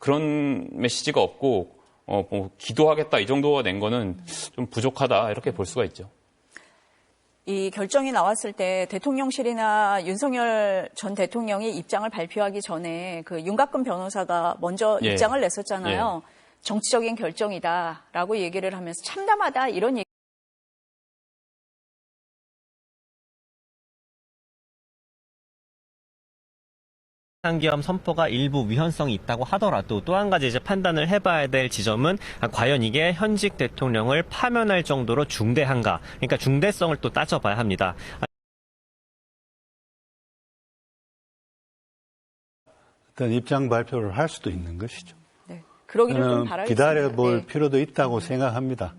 그런 메시지가 없고 뭐 기도하겠다 이 정도가 낸 거는 좀 부족하다 이렇게 볼 수가 있죠. 이 결정이 나왔을 때 대통령실이나 윤석열 전 대통령이 입장을 발표하기 전에 그 윤곽근 변호사가 먼저 입장을 냈었잖아요. 정치적인 결정이다라고 얘기를 하면서 참담하다 이런 얘기. 비상계엄 선포가 일부 위헌성이 있다고 하더라도 또 한 가지 이제 판단을 해봐야 될 지점은 과연 이게 현직 대통령을 파면할 정도로 중대한가? 그러니까 중대성을 또 따져봐야 합니다. 어떤 입장 발표를 할 수도 있는 것이죠. 네, 그러기를 좀 바라겠습니다. 기다려볼 필요도 있다고 생각합니다.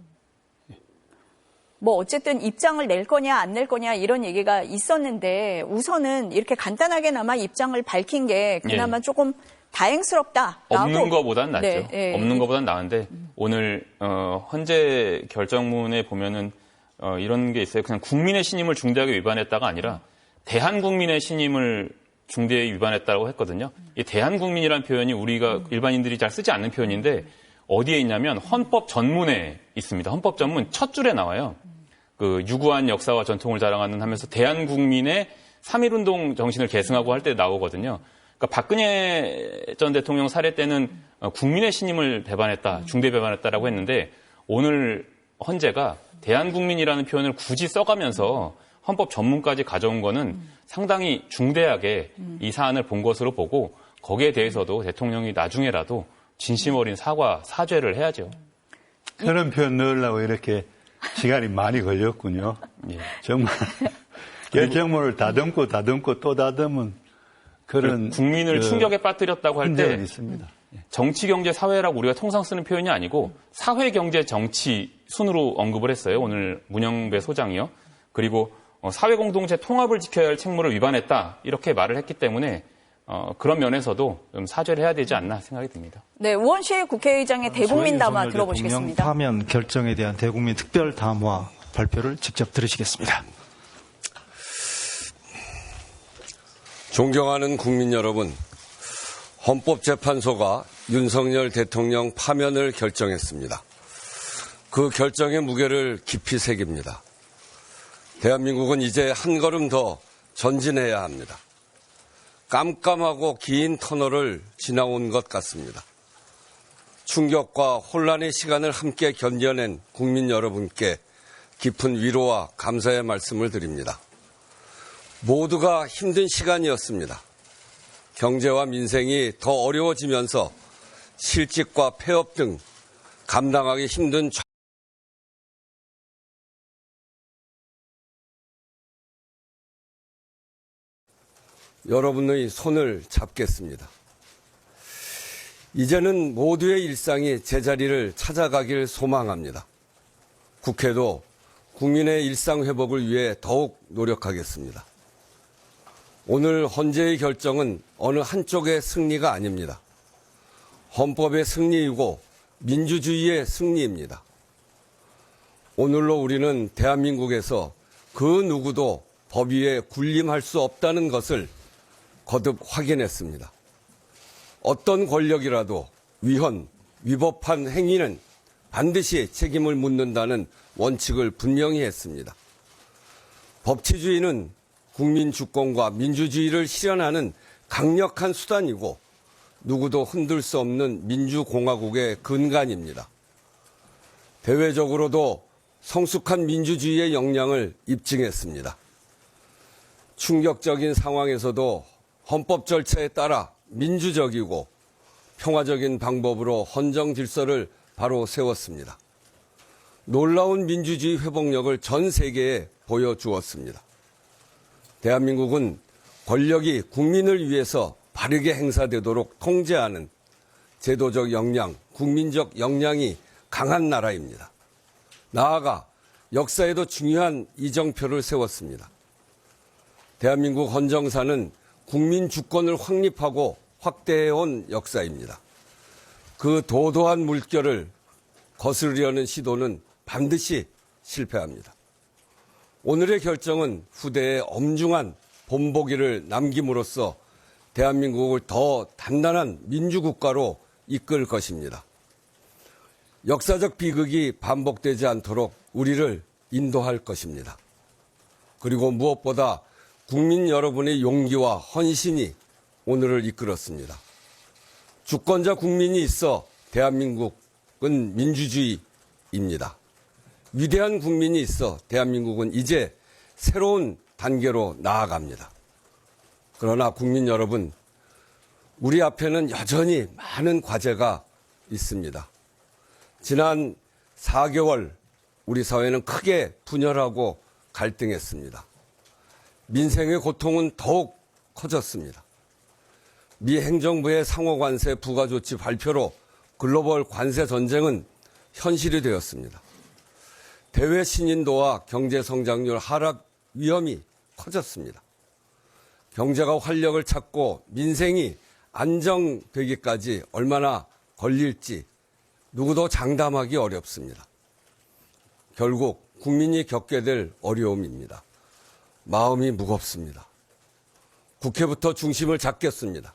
뭐 어쨌든 입장을 낼 거냐 안 낼 거냐 이런 얘기가 있었는데 우선은 이렇게 간단하게나마 입장을 밝힌 게 그나마 조금 다행스럽다. 없는 것보단 낫죠. 네, 없는 것보단 나은데 오늘 헌재 결정문에 보면은 이런 게 있어요. 그냥 국민의 신임을 중대하게 위반했다가 아니라 대한국민의 신임을 중대히 위반했다고 했거든요. 이 대한국민이라는 표현이 우리가 일반인들이 잘 쓰지 않는 표현인데 어디에 있냐면 헌법 전문에 있습니다. 헌법 전문 첫 줄에 나와요. 그 유구한 역사와 전통을 자랑하는 하면서 대한국민의 3.1운동 정신을 계승하고 할 때 나오거든요. 그러니까 박근혜 전 대통령 사례 때는 국민의 신임을 배반했다, 중대 배반했다라고 했는데 오늘 헌재가 대한국민이라는 표현을 굳이 써가면서 헌법 전문까지 가져온 거는 상당히 중대하게 이 사안을 본 것으로 보고 거기에 대해서도 대통령이 나중에라도 진심 어린 사죄를 해야죠. 그런 표현 넣으려고 이렇게 시간이 많이 걸렸군요. 정말 결정문을 다듬고 또 다듬은 그런 국민을 충격에 빠뜨렸다고 할 때 있습니다. 정치, 경제, 사회라고 우리가 통상 쓰는 표현이 아니고 사회, 경제, 정치 순으로 언급을 했어요. 오늘 문영배 소장이요. 그리고 사회 공동체 통합을 지켜야 할 책무를 위반했다 이렇게 말을 했기 때문에 그런 면에서도 좀 사죄를 해야 되지 않나 생각이 듭니다. 네, 우원식 국회의장의 대국민 담화 들어보시겠습니다. 파면 결정에 대한 대국민 특별 담화 발표를 직접 들으시겠습니다. 존경하는 국민 여러분, 헌법재판소가 윤석열 대통령 파면을 결정했습니다. 그 결정의 무게를 깊이 새깁니다. 대한민국은 이제 한 걸음 더 전진해야 합니다. 깜깜하고 긴 터널을 지나온 것 같습니다. 충격과 혼란의 시간을 함께 견뎌낸 국민 여러분께 깊은 위로와 감사의 말씀을 드립니다. 모두가 힘든 시간이었습니다. 경제와 민생이 더 어려워지면서 실직과 폐업 등 감당하기 힘든 여러분의 손을 잡겠습니다. 이제는 모두의 일상이 제자리를 찾아가길 소망합니다. 국회도 국민의 일상 회복을 위해 더욱 노력하겠습니다. 오늘 헌재의 결정은 어느 한쪽의 승리가 아닙니다. 헌법의 승리이고 민주주의의 승리입니다. 오늘로 우리는 대한민국에서 그 누구도 법 위에 군림할 수 없다는 것을 거듭 확인했습니다. 어떤 권력이라도 위법한 행위는 반드시 책임을 묻는다는 원칙을 분명히 했습니다. 법치주의는 국민 주권과 민주주의를 실현하는 강력한 수단이고 누구도 흔들 수 없는 민주공화국의 근간입니다. 대외적으로도 성숙한 민주주의의 역량을 입증했습니다. 충격적인 상황에서도 헌법 절차에 따라 민주적이고 평화적인 방법으로 헌정 질서를 바로 세웠습니다. 놀라운 민주주의 회복력을 전 세계에 보여주었습니다. 대한민국은 권력이 국민을 위해서 바르게 행사되도록 통제하는 제도적 역량, 국민적 역량이 강한 나라입니다. 나아가 역사에도 중요한 이정표를 세웠습니다. 대한민국 헌정사는 국민 주권을 확립하고 확대해온 역사입니다. 그 도도한 물결을 거스르려는 시도는 반드시 실패합니다. 오늘의 결정은 후대에 엄중한 본보기를 남김으로써 대한민국을 더 단단한 민주국가로 이끌 것입니다. 역사적 비극이 반복되지 않도록 우리를 인도할 것입니다. 그리고 무엇보다 국민 여러분의 용기와 헌신이 오늘을 이끌었습니다. 주권자 국민이 있어 대한민국은 민주주의입니다. 위대한 국민이 있어 대한민국은 이제 새로운 단계로 나아갑니다. 그러나 국민 여러분, 우리 앞에는 여전히 많은 과제가 있습니다. 지난 4개월 우리 사회는 크게 분열하고 갈등했습니다. 민생의 고통은 더욱 커졌습니다. 미 행정부의 상호관세 부가조치 발표로 글로벌 관세 전쟁은 현실이 되었습니다. 대외 신인도와 경제 성장률 하락 위험이 커졌습니다. 경제가 활력을 찾고 민생이 안정되기까지 얼마나 걸릴지 누구도 장담하기 어렵습니다. 결국 국민이 겪게 될 어려움입니다. 마음이 무겁습니다. 국회부터 중심을 잡겠습니다.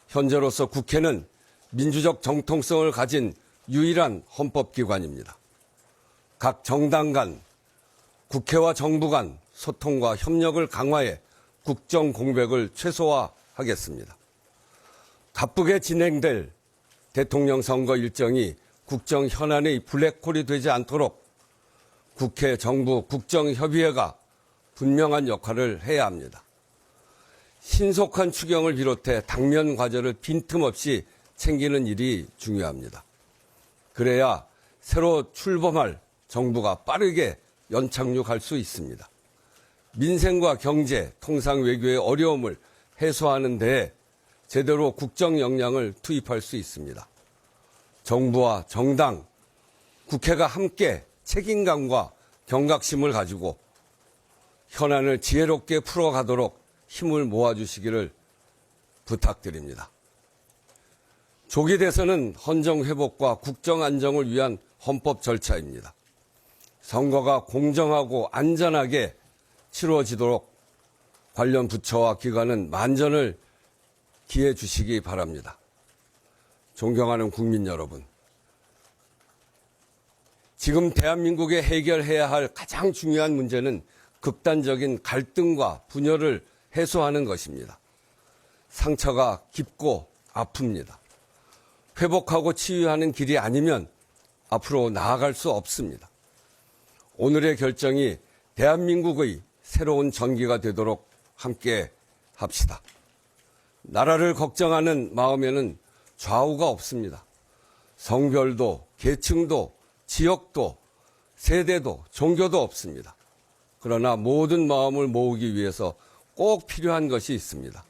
현재로서 국회는 민주적 정통성을 가진 유일한 헌법기관입니다. 각 정당 간, 국회와 정부 간 소통과 협력을 강화해 국정 공백을 최소화하겠습니다. 바쁘게 진행될 대통령 선거 일정이 국정 현안의 블랙홀이 되지 않도록 국회, 정부, 국정협의회가 분명한 역할을 해야 합니다. 신속한 추경을 비롯해 당면 과제를 빈틈없이 챙기는 일이 중요합니다. 그래야 새로 출범할 정부가 빠르게 연착륙할 수 있습니다. 민생과 경제, 통상 외교의 어려움을 해소하는 데 제대로 국정 역량을 투입할 수 있습니다. 정부와 정당, 국회가 함께 책임감과 경각심을 가지고 현안을 지혜롭게 풀어가도록 힘을 모아주시기를 부탁드립니다. 조기 대선은 헌정 회복과 국정 안정을 위한 헌법 절차입니다. 선거가 공정하고 안전하게 치루어지도록 관련 부처와 기관은 만전을 기해 주시기 바랍니다. 존경하는 국민 여러분, 지금 대한민국에 해결해야 할 가장 중요한 문제는 극단적인 갈등과 분열을 해소하는 것입니다. 상처가 깊고 아픕니다. 회복하고 치유하는 길이 아니면 앞으로 나아갈 수 없습니다. 오늘의 결정이 대한민국의 새로운 전기가 되도록 함께 합시다. 나라를 걱정하는 마음에는 좌우가 없습니다. 성별도, 계층도, 지역도, 세대도, 종교도 없습니다. 그러나 모든 마음을 모으기 위해서 꼭 필요한 것이 있습니다.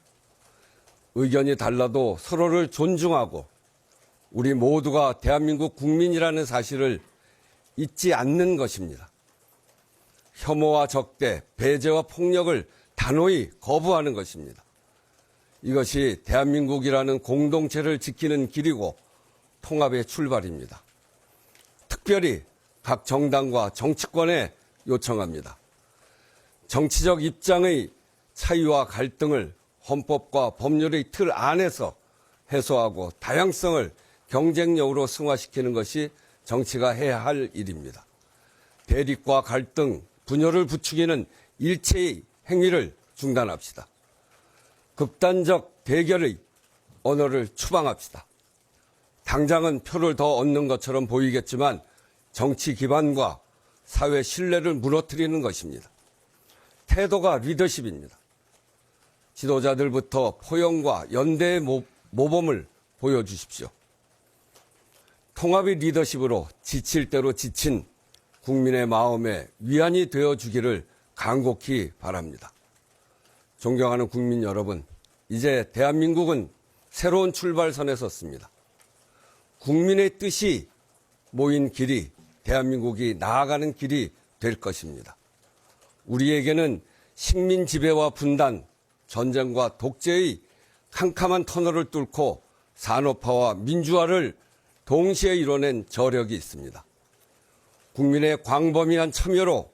의견이 달라도 서로를 존중하고 우리 모두가 대한민국 국민이라는 사실을 잊지 않는 것입니다. 혐오와 적대, 배제와 폭력을 단호히 거부하는 것입니다. 이것이 대한민국이라는 공동체를 지키는 길이고 통합의 출발입니다. 특별히 각 정당과 정치권에 요청합니다. 정치적 입장의 차이와 갈등을 헌법과 법률의 틀 안에서 해소하고 다양성을 경쟁력으로 승화시키는 것이 정치가 해야 할 일입니다. 대립과 갈등, 분열을 부추기는 일체의 행위를 중단합시다. 극단적 대결의 언어를 추방합시다. 당장은 표를 더 얻는 것처럼 보이겠지만 정치 기반과 사회 신뢰를 무너뜨리는 것입니다. 태도가 리더십입니다. 지도자들부터 포용과 연대의 모범을 보여주십시오. 통합의 리더십으로 지칠 대로 지친 국민의 마음에 위안이 되어주기를 간곡히 바랍니다. 존경하는 국민 여러분, 이제 대한민국은 새로운 출발선에 섰습니다. 국민의 뜻이 모인 길이 대한민국이 나아가는 길이 될 것입니다. 우리에게는 식민 지배와 분단, 전쟁과 독재의 캄캄한 터널을 뚫고 산업화와 민주화를 동시에 이뤄낸 저력이 있습니다. 국민의 광범위한 참여로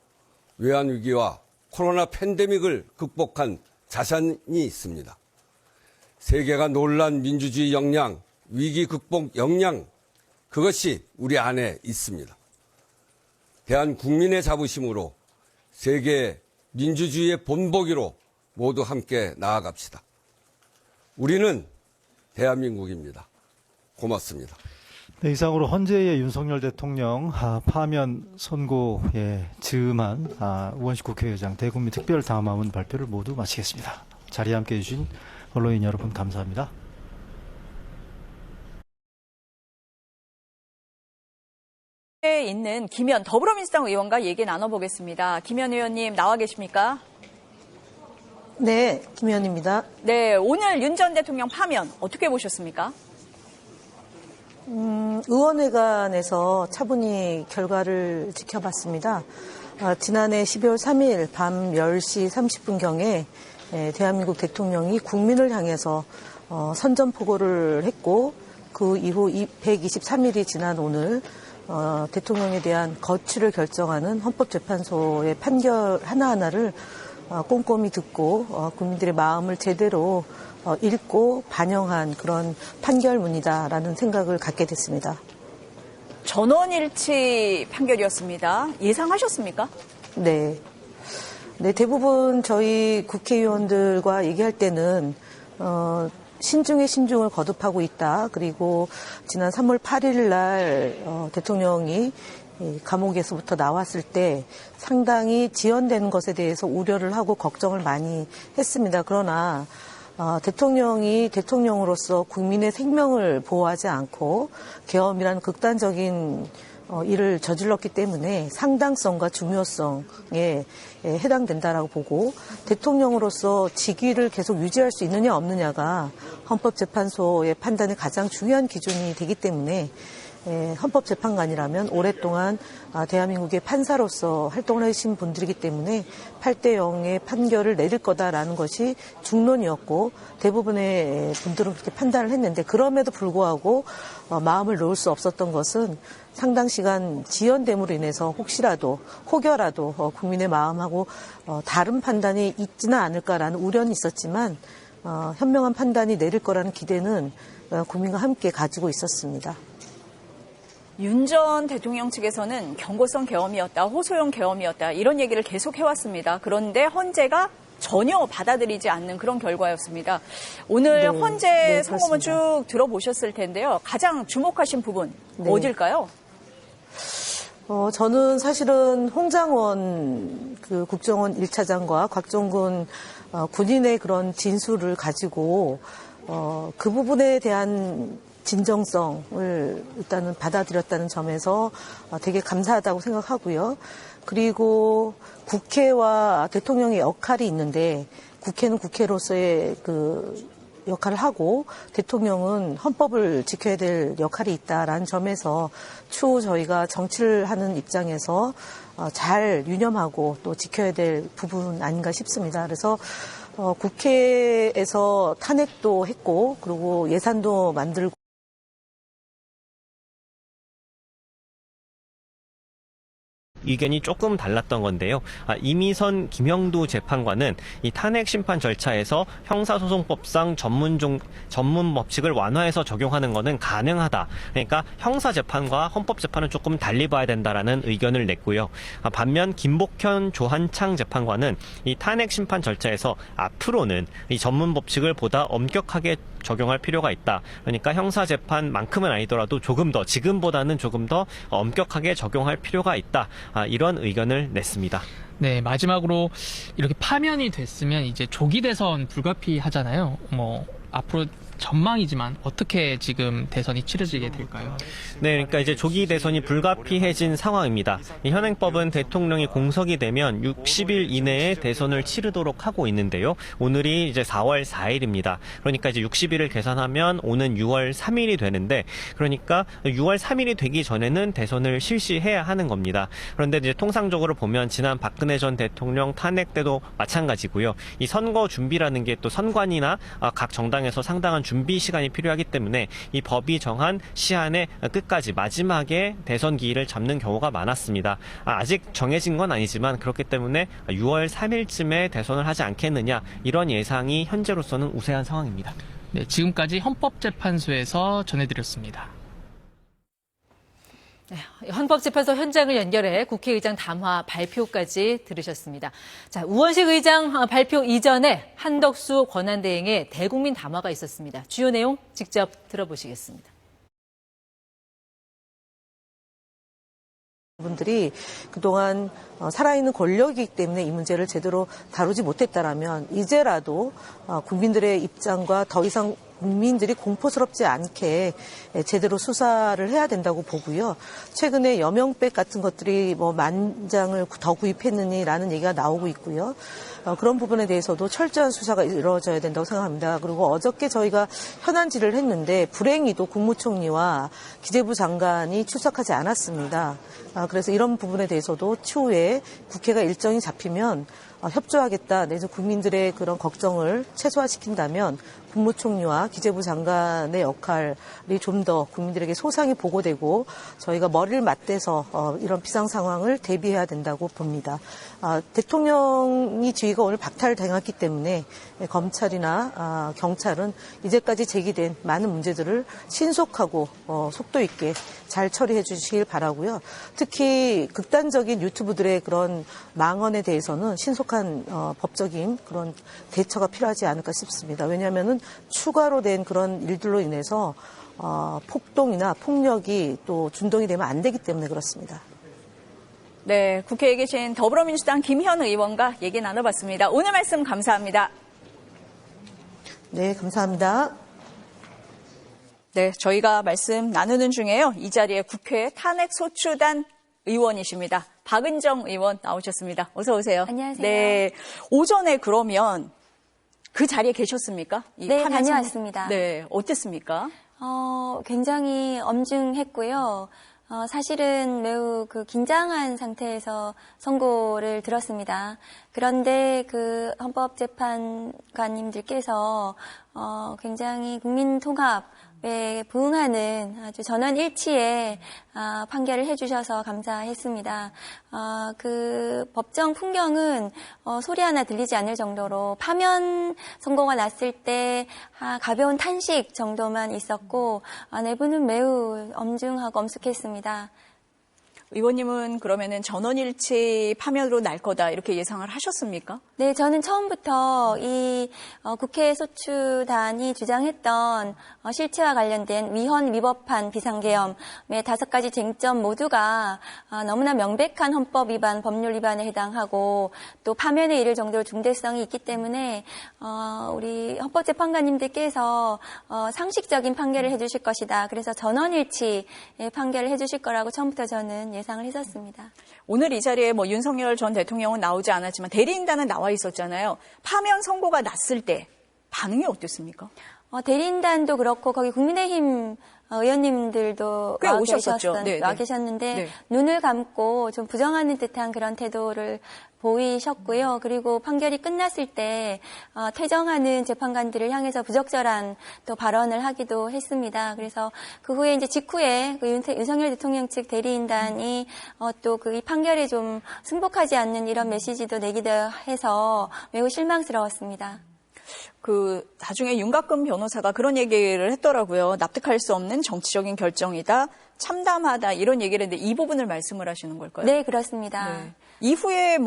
외환위기와 코로나 팬데믹을 극복한 자산이 있습니다. 세계가 놀란 민주주의 역량, 위기 극복 역량, 그것이 우리 안에 있습니다. 대한 국민의 자부심으로 세계 민주주의의 본보기로 모두 함께 나아갑시다. 우리는 대한민국입니다. 고맙습니다. 네, 이상으로 헌재의 윤석열 대통령 파면 선고에 즈음한 우원식 국회의장 대국민 특별 담화문 발표를 모두 마치겠습니다. 자리에 함께해 주신 언론인 여러분 감사합니다. 에 있는 김현 더불어민주당 의원과 얘기 나눠보겠습니다. 김현 의원님 나와 계십니까? 네, 김현입니다. 네, 오늘 윤 전 대통령 파면 어떻게 보셨습니까? 의원회관에서 차분히 결과를 지켜봤습니다. 지난해 12월 3일 밤 10시 30분경에 대한민국 대통령이 국민을 향해서 선전포고를 했고 그 이후 123일이 지난 오늘 대통령에 대한 거취를 결정하는 헌법재판소의 판결 하나하나를 꼼꼼히 듣고 국민들의 마음을 제대로 읽고 반영한 그런 판결문이다라는 생각을 갖게 됐습니다. 전원일치 판결이었습니다. 예상하셨습니까? 네. 네, 대부분 저희 국회의원들과 얘기할 때는 신중에 신중을 거듭하고 있다. 그리고 지난 3월 8일 날 대통령이 감옥에서부터 나왔을 때 상당히 지연되는 것에 대해서 우려를 하고 걱정을 많이 했습니다. 그러나 대통령이 대통령으로서 국민의 생명을 보호하지 않고 계엄이라는 극단적인 일을 저질렀기 때문에 상당성과 중요성에 해당된다라고 보고 대통령으로서 직위를 계속 유지할 수 있느냐 없느냐가 헌법재판소의 판단의 가장 중요한 기준이 되기 때문에 헌법재판관이라면 오랫동안 대한민국의 판사로서 활동을 하신 분들이기 때문에 8대0의 판결을 내릴 거다라는 것이 중론이었고 대부분의 분들은 그렇게 판단을 했는데 그럼에도 불구하고 마음을 놓을 수 없었던 것은 상당 시간 지연됨으로 인해서 혹여라도 국민의 마음하고 다른 판단이 있지는 않을까라는 우려는 있었지만 현명한 판단이 내릴 거라는 기대는 국민과 함께 가지고 있었습니다. 윤 전 대통령 측에서는 경고성 계엄이었다, 호소형 계엄이었다 이런 얘기를 계속 해왔습니다. 그런데 헌재가 전혀 받아들이지 않는 그런 결과였습니다. 오늘 헌재 선고문 쭉 들어보셨을 텐데요. 가장 주목하신 부분 어딜까요? 저는 사실은 홍장원 국정원 1차장과 곽종근 군인의 그런 진술을 가지고 그 부분에 대한 진정성을 일단은 받아들였다는 점에서 되게 감사하다고 생각하고요. 그리고 국회와 대통령의 역할이 있는데 국회는 국회로서의 그 역할을 하고 대통령은 헌법을 지켜야 될 역할이 있다라는 점에서 추후 저희가 정치를 하는 입장에서 잘 유념하고 또 지켜야 될 부분 아닌가 싶습니다. 그래서 국회에서 탄핵도 했고 그리고 예산도 만들고 의견이 조금 달랐던 건데요. 이미선 김영두 재판관은 이 탄핵 심판 절차에서 형사소송법상 전문 법칙을 완화해서 적용하는 것은 가능하다. 그러니까 형사재판과 헌법재판은 조금 달리 봐야 된다라는 의견을 냈고요. 반면 김복현 조한창 재판관은 이 탄핵 심판 절차에서 앞으로는 이 전문 법칙을 보다 엄격하게 적용할 필요가 있다. 그러니까 형사재판만큼은 아니더라도 지금보다는 조금 더 엄격하게 적용할 필요가 있다. 이런 의견을 냈습니다. 네, 마지막으로 이렇게 파면이 됐으면 이제 조기 대선 불가피하잖아요. 앞으로 전망이지만 어떻게 지금 대선이 치러지게 될까요? 네, 그러니까 이제 조기 대선이 불가피해진 상황입니다. 이 현행법은 대통령이 공석이 되면 60일 이내에 대선을 치르도록 하고 있는데요. 오늘이 이제 4월 4일입니다. 그러니까 이제 60일을 계산하면 오는 6월 3일이 되는데, 그러니까 6월 3일이 되기 전에는 대선을 실시해야 하는 겁니다. 그런데 이제 통상적으로 보면 지난 박근혜 전 대통령 탄핵 때도 마찬가지고요. 이 선거 준비라는 게 또 선관위나 각 정당에서 상당한 준비 시간이 필요하기 때문에 이 법이 정한 시한의 끝까지 마지막에 대선 기일을 잡는 경우가 많았습니다. 아직 정해진 건 아니지만 그렇기 때문에 6월 3일쯤에 대선을 하지 않겠느냐 이런 예상이 현재로서는 우세한 상황입니다. 네, 지금까지 헌법재판소에서 전해드렸습니다. 네, 헌법재판소 현장을 연결해 국회의장 담화 발표까지 들으셨습니다. 자, 우원식 의장 발표 이전에 한덕수 권한대행의 대국민 담화가 있었습니다. 주요 내용 직접 들어보시겠습니다. 분들이 그동안 살아있는 권력이기 때문에 이 문제를 제대로 다루지 못했다라면 이제라도 국민들의 입장과 더 이상 국민들이 공포스럽지 않게 제대로 수사를 해야 된다고 보고요. 최근에 여명백 같은 것들이 뭐 10,000장을 더 구입했느니라는 얘기가 나오고 있고요. 그런 부분에 대해서도 철저한 수사가 이루어져야 된다고 생각합니다. 그리고 어저께 저희가 현안질을 했는데 불행히도 국무총리와 기재부 장관이 출석하지 않았습니다. 그래서 이런 부분에 대해서도 추후에 국회가 일정이 잡히면 협조하겠다, 내지 국민들의 그런 걱정을 최소화시킨다면 국무총리와 기재부 장관의 역할이 좀 더 국민들에게 소상히 보고되고 저희가 머리를 맞대서 이런 비상 상황을 대비해야 된다고 봅니다. 대통령이 지위가 오늘 박탈당했기 때문에 검찰이나 경찰은 이제까지 제기된 많은 문제들을 신속하고 속도 있게 잘 처리해 주시길 바라고요. 특히 극단적인 유튜브들의 그런 망언에 대해서는 신속한 법적인 그런 대처가 필요하지 않을까 싶습니다. 왜냐하면은 추가로 된 그런 일들로 인해서 폭동이나 폭력이 또 준동이 되면 안 되기 때문에 그렇습니다. 네, 국회에 계신 더불어민주당 김현 의원과 얘기 나눠봤습니다. 오늘 말씀 감사합니다. 네, 감사합니다. 네, 저희가 말씀 나누는 중에요. 이 자리에 국회 탄핵소추단 의원이십니다. 박은정 의원 나오셨습니다. 어서 오세요. 안녕하세요. 네, 오전에 그러면 그 자리에 계셨습니까? 네, 다녀왔습니다. 네, 어땠습니까? 굉장히 엄중했고요. 사실은 매우 긴장한 상태에서 선고를 들었습니다. 그런데 헌법재판관님들께서 굉장히 국민 통합에 부응하는 아주 전원일치의 판결을 해주셔서 감사했습니다. 법정 풍경은 소리 하나 들리지 않을 정도로 파면 선고가 났을 때 가벼운 탄식 정도만 있었고 내부는 매우 엄중하고 엄숙했습니다. 의원님은 그러면은 전원일치 파면으로 날 거다 이렇게 예상을 하셨습니까? 네, 저는 처음부터 이 국회 소추단이 주장했던 실체와 관련된 위헌 위법한 비상계엄의 5가지 쟁점 모두가 너무나 명백한 헌법 위반, 법률 위반에 해당하고 또 파면에 이를 정도로 중대성이 있기 때문에 우리 헌법재판관님들께서 상식적인 판결을 해주실 것이다. 그래서 전원일치 판결을 해주실 거라고 처음부터 저는 예상을 했었습니다. 오늘 이 자리에 윤석열 전 대통령은 나오지 않았지만 대리인단은 나와 있었잖아요. 파면 선고가 났을 때 반응이 어땠습니까? 대리인단도 그렇고 거기 국민의힘 의원님들도 꽤 오셨었죠. 와 계셨는데 네. 눈을 감고 좀 부정하는 듯한 그런 태도를 보이셨고요. 그리고 판결이 끝났을 때 퇴정하는 재판관들을 향해서 부적절한 또 발언을 하기도 했습니다. 그래서 그 후에 이제 직후에 윤석열 대통령 측 대리인단이 또 이 판결에 좀 승복하지 않는 이런 메시지도 내기도 해서 매우 실망스러웠습니다. 나중에 윤곽근 변호사가 그런 얘기를 했더라고요. 납득할 수 없는 정치적인 결정이다. 참담하다. 이런 얘기를 했는데 이 부분을 말씀을 하시는 걸까요? 네, 그렇습니다. 네. 이후에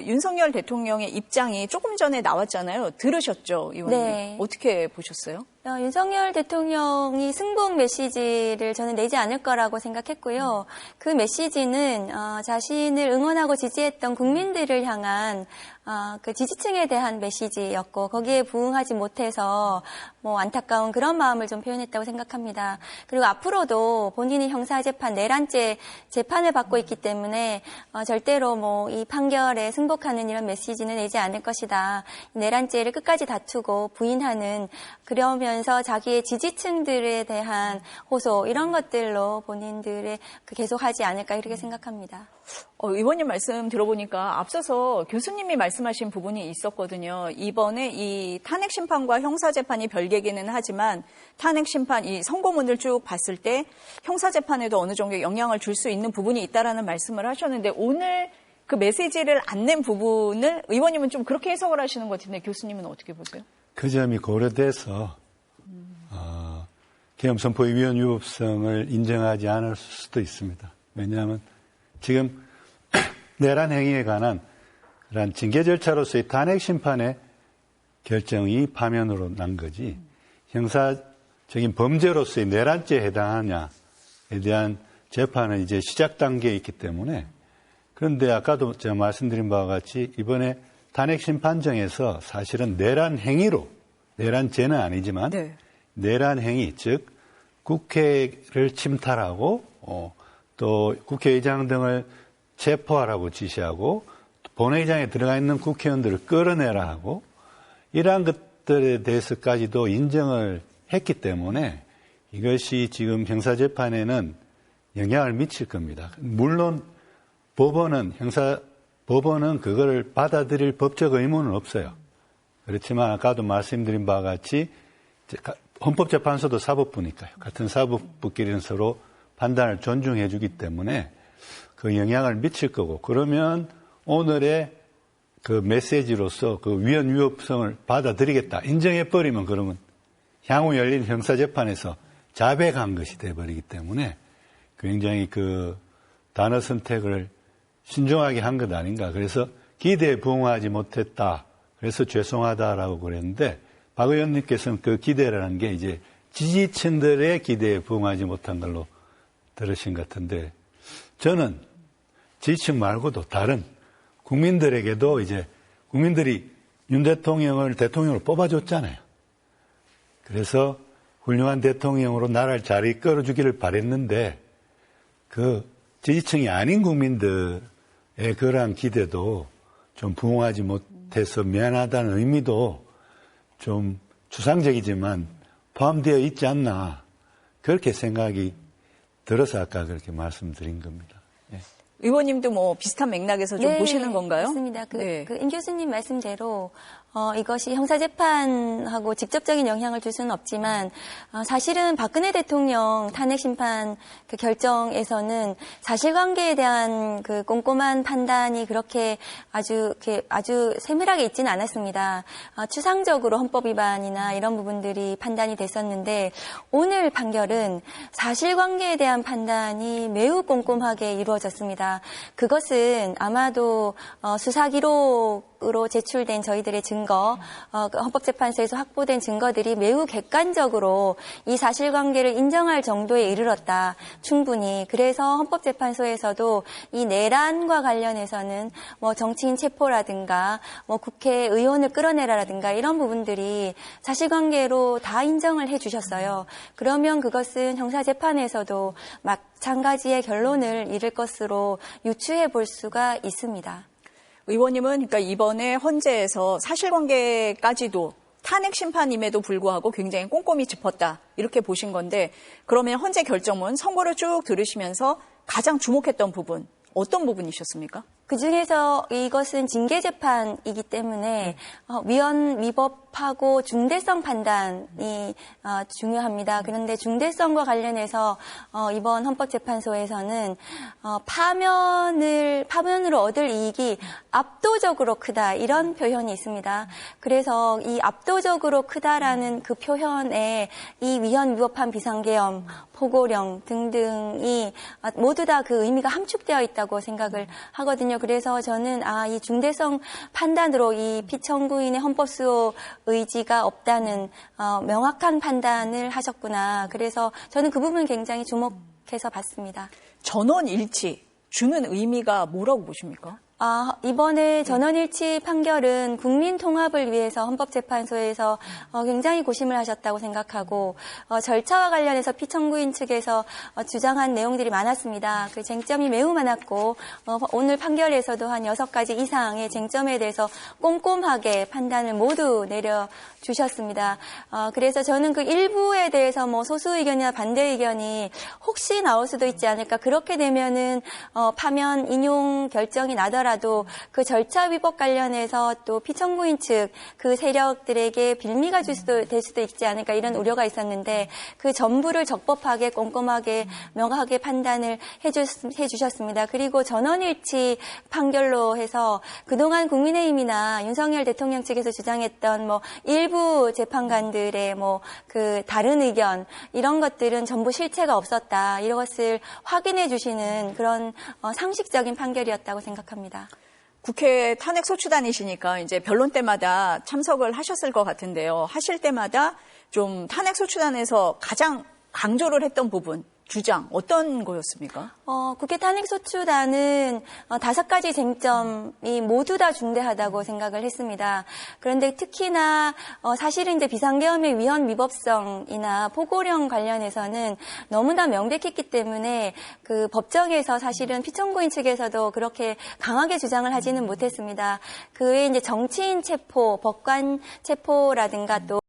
윤석열 대통령의 입장이 조금 전에 나왔잖아요. 들으셨죠, 의원님? 네. 어떻게 보셨어요? 윤석열 대통령이 승복 메시지를 저는 내지 않을 거라고 생각했고요. 그 메시지는 자신을 응원하고 지지했던 국민들을 향한 그 지지층에 대한 메시지였고 거기에 부응하지 못해서 안타까운 그런 마음을 좀 표현했다고 생각합니다. 그리고 앞으로도 본인이 형사재판 내란죄 재판을 받고 있기 때문에 절대로 이 판결에 승복하는 이런 메시지는 내지 않을 것이다. 내란죄를 끝까지 다투고 부인하는 그러면서 자기의 지지층들에 대한 호소 이런 것들로 본인들의 계속하지 않을까 이렇게 생각합니다. 의원님 말씀 들어보니까 앞서서 교수님이 말씀하신 부분이 있었거든요. 이번에 이 탄핵심판과 형사재판이 별개기는 하지만 탄핵심판 이 선고문을 쭉 봤을 때 형사재판에도 어느 정도 영향을 줄 수 있는 부분이 있다라는 말씀을 하셨는데 오늘 그 메시지를 안 낸 부분을 의원님은 좀 그렇게 해석을 하시는 것 같은데 교수님은 어떻게 보세요? 그 점이 고려돼서 계엄 선포의 위헌 위법성을 인정하지 않을 수도 있습니다. 왜냐하면 지금 내란 행위에 관한 그런 징계 절차로서의 탄핵 심판의 결정이 파면으로 난 거지 형사적인 범죄로서의 내란죄에 해당하냐에 대한 재판은 이제 시작 단계에 있기 때문에 그런데 아까도 제가 말씀드린 바와 같이 이번에 탄핵 심판정에서 사실은 내란 행위로 내란죄는 아니지만 네. 내란 행위 즉 국회를 침탈하고 또 국회의장 등을 체포하라고 지시하고 본회의장에 들어가 있는 국회의원들을 끌어내라 하고 이러한 것들에 대해서까지도 인정을 했기 때문에 이것이 지금 형사재판에는 영향을 미칠 겁니다. 물론 법원은 그걸 받아들일 법적 의무는 없어요. 그렇지만 아까도 말씀드린 바와 같이 헌법재판소도 사법부니까요. 같은 사법부끼리는 서로 판단을 존중해 주기 때문에 그 영향을 미칠 거고 그러면 오늘의 그 메시지로서 그 위헌 위법성을 받아들이겠다. 인정해버리면 그러면 향후 열릴 형사재판에서 자백한 것이 돼버리기 때문에 굉장히 그 단어 선택을 신중하게 한 것 아닌가. 그래서 기대에 부응하지 못했다. 그래서 죄송하다라고 그랬는데 박 의원님께서는 그 기대라는 게 이제 지지층들의 기대에 부응하지 못한 걸로 들으신 것 같은데 저는 지지층 말고도 다른 국민들에게도 이제 국민들이 윤 대통령을 대통령으로 뽑아줬잖아요. 그래서 훌륭한 대통령으로 나라를 잘 이끌어주기를 바랬는데 그 지지층이 아닌 국민들의 그러한 기대도 좀 부응하지 못해서 미안하다는 의미도 좀 추상적이지만 포함되어 있지 않나 그렇게 생각이 들어서 아까 그렇게 말씀드린 겁니다. 네. 의원님도 뭐 비슷한 맥락에서 좀 보시는 건가요? 맞습니다. 임 교수님 말씀대로 이것이 형사재판하고 직접적인 영향을 줄 수는 없지만 사실은 박근혜 대통령 탄핵 심판 그 결정에서는 사실관계에 대한 그 꼼꼼한 판단이 그렇게 아주 세밀하게 있지는 않았습니다. 추상적으로 헌법 위반이나 이런 부분들이 판단이 됐었는데 오늘 판결은 사실관계에 대한 판단이 매우 꼼꼼하게 이루어졌습니다. 그것은 아마도 수사 기록으로 제출된 저희들의 증거, 헌법재판소에서 확보된 증거들이 매우 객관적으로 이 사실관계를 인정할 정도에 이르렀다. 충분히. 그래서 헌법재판소에서도 이 내란과 관련해서는 뭐 정치인 체포라든가 뭐 국회의원을 끌어내라라든가 이런 부분들이 사실관계로 다 인정을 해 주셨어요. 그러면 그것은 형사재판에서도 마찬가지의 결론을 이룰 것으로 유추해 볼 수가 있습니다. 의원님은 그러니까 이번에 헌재에서 사실관계까지도 탄핵 심판임에도 불구하고 굉장히 꼼꼼히 짚었다 이렇게 보신 건데 그러면 헌재 결정문 선고를 쭉 들으시면서 가장 주목했던 부분 어떤 부분이셨습니까? 그중에서 이것은 징계재판이기 때문에 위헌 위법하고 중대성 판단이 중요합니다. 그런데 중대성과 관련해서 이번 헌법재판소에서는 파면으로 얻을 이익이 압도적으로 크다 이런 표현이 있습니다. 그래서 이 압도적으로 크다라는 그 표현에 이 위헌 위법한 비상계엄, 포고령 등등이 모두 다 그 의미가 함축되어 있다고 생각을 하거든요. 그래서 저는 이 중대성 판단으로 이 피청구인의 헌법수호 의지가 없다는 명확한 판단을 하셨구나. 그래서 저는 그 부분 굉장히 주목해서 봤습니다. 전원일치 주는 의미가 뭐라고 보십니까? 이번에 전원일치 판결은 국민 통합을 위해서 헌법재판소에서 굉장히 고심을 하셨다고 생각하고 절차와 관련해서 피청구인 측에서 주장한 내용들이 많았습니다. 그 쟁점이 매우 많았고 오늘 판결에서도 한 6가지 이상의 쟁점에 대해서 꼼꼼하게 판단을 모두 내려주셨습니다. 그래서 저는 그 일부에 대해서 뭐 소수 의견이나 반대 의견이 혹시 나올 수도 있지 않을까. 그렇게 되면은 파면 인용 결정이 나더라도 하더라도 그 절차 위법 관련해서 또 피청구인 측 그 세력들에게 빌미가 될 수도 있지 않을까 이런 우려가 있었는데 그 전부를 적법하게 꼼꼼하게 명확하게 판단을 해주셨습니다. 그리고 전원일치 판결로 해서 그동안 국민의힘이나 윤석열 대통령 측에서 주장했던 뭐 일부 재판관들의 뭐 그 다른 의견 이런 것들은 전부 실체가 없었다. 이런 것을 확인해 주시는 그런 상식적인 판결이었다고 생각합니다. 국회 탄핵 소추단이시니까 이제 변론 때마다 참석을 하셨을 것 같은데요. 하실 때마다 좀 탄핵 소추단에서 가장 강조를 했던 부분, 주장 어떤 거였습니까? 국회 탄핵소추단은 5가지 쟁점이 모두 다 중대하다고 생각을 했습니다. 그런데 특히나 사실은 이제 비상계엄의 위헌 위법성이나 포고령 관련해서는 너무나 명백했기 때문에 그 법정에서 사실은 피청구인 측에서도 그렇게 강하게 주장을 하지는 못했습니다. 그 외에 이제 정치인 체포, 법관 체포라든가 또